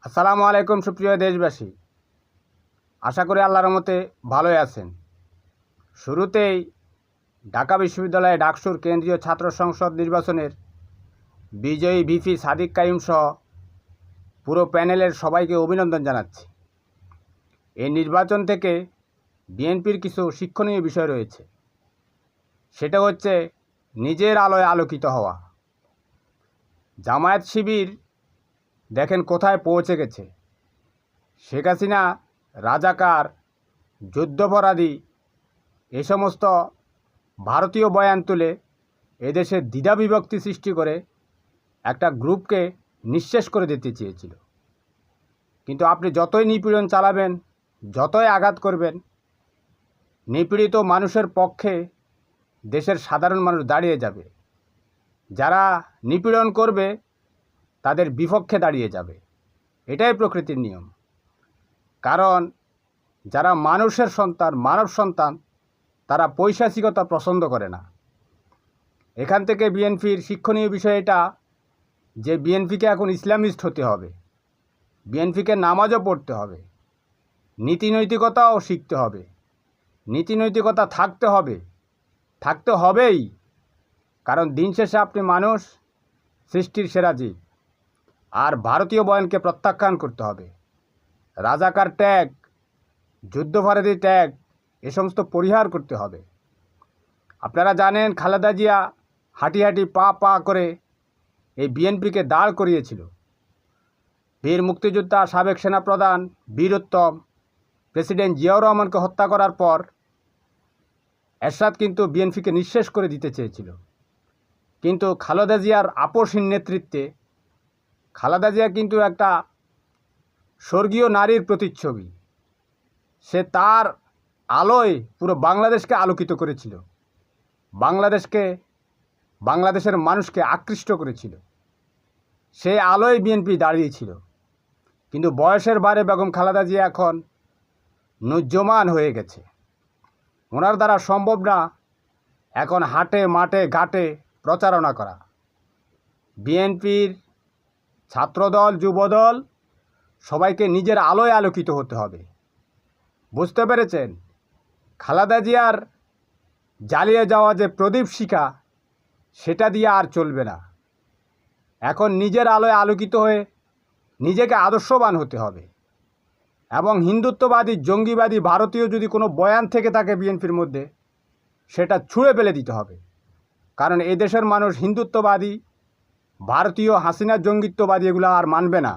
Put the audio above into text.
আসসালামু আলাইকুম সুপ্রিয় দেশবাসী, আশা করি আল্লাহর রহমতে ভালোই আছেন। শুরুতেই ঢাকা বিশ্ববিদ্যালয়ে ডাকসুর কেন্দ্রীয় ছাত্র সংসদ নির্বাচনের বিজয়ী ভিপি সাদিক কাইম সহ পুরো প্যানেলের সবাইকে অভিনন্দন জানাচ্ছি। এই নির্বাচন থেকে বিএনপির কিছু শিক্ষণীয় বিষয় রয়েছে। সেটা হচ্ছে নিজের আলোয় আলোকিত হওয়া। জামায়াত শিবির দেখেন কোথায় পৌঁছে গেছে। শেখ হাসিনা, রাজাকার, যুদ্ধাপরাধী এ সমস্ত ভারতীয় বয়ান তুলে এদেশে দ্বিধা বিভক্তি সৃষ্টি করে একটা গ্রুপকে নিঃশেষ করে দিতে চেয়েছিল। কিন্তু আপনি যতই নিপীড়ন চালাবেন, যতই আঘাত করবেন, নিপীড়িত মানুষের পক্ষে দেশের সাধারণ মানুষ দাঁড়িয়ে যাবে। যারা নিপীড়ন করবে তাদের বিপক্ষে দাঁড়িয়ে যাবে। এটাই প্রকৃতির নিয়ম। কারণ যারা মানুষের সন্তান, মানব সন্তান, তারা পৈশাচিকতা পছন্দ করে না। এখান থেকে বিএনপির শিক্ষণীয় বিষয় এটা যে বিএনপিকে এখন ইসলামিস্ট হতে হবে, বিএনপিকে নামাজও পড়তে হবে, নীতি নৈতিকতাও শিখতে হবে, নীতি নৈতিকতা থাকতে হবেই। কারণ দিন শেষে আপনি মানুষ, সৃষ্টির সেরা জীব। আর ভারতীয় বয়ানকে প্রত্যাখ্যান করতে হবে। রাজাকার ট্যাগ, যুদ্ধাপরাধী ট্যাগ এ সমস্ত পরিহার করতে হবে। আপনারা জানেন খালেদা জিয়া হাঁটি হাঁটি পা করে এই বিএনপিকে দাঁড় করিয়েছিল। বীর মুক্তিযোদ্ধা সাবেক সেনাপ্রধান বীরোত্তম প্রেসিডেন্ট জিয়াউর রহমানকে হত্যা করার পর এরশাদ কিন্তু বিএনপিকে নিঃশেষ করে দিতে চেয়েছিল। কিন্তু খালেদা জিয়ার আপোষহীন নেতৃত্বে খালেদা জিয়া কিন্তু একটা স্বর্গীয় নারীর প্রতিচ্ছবি। সে তার আলোয় পুরো বাংলাদেশকে আলোকিত করেছিল, বাংলাদেশের মানুষকে আকৃষ্ট করেছিল। সেই আলোয় বিএনপি দাঁড়িয়েছিল। কিন্তু বয়সের ভারে বেগম খালেদা জিয়া এখন নুজ্জমান হয়ে গেছে। ওনার দ্বারা সম্ভব না এখন হাটে মাঠে ঘাটে প্রচারণা করা। বিএনপির ছাত্রদল, যুবদল সবাইকে নিজের আলোয় আলোকিত হতে হবে। বুঝতে পেরেছেন? খালেদা জিয়ার জ্বালিয়ে যাওয়া যে প্রদীপ শিখা, সেটা দিয়ে আর চলবে না। এখন নিজের আলোয় আলোকিত হয়ে নিজেকে আদর্শবান হতে হবে। এবং হিন্দুত্ববাদী, জঙ্গিবাদী ভারতীয় যদি কোনো বয়ান থেকে থাকে বিএনপির মধ্যে, সেটা ছুঁড়ে ফেলে দিতে হবে। কারণ এই দেশের মানুষ হিন্দুত্ববাদী, ভারতীয় হাসিনা জঙ্গিত্ববাদী এগুলো আর মানবে না।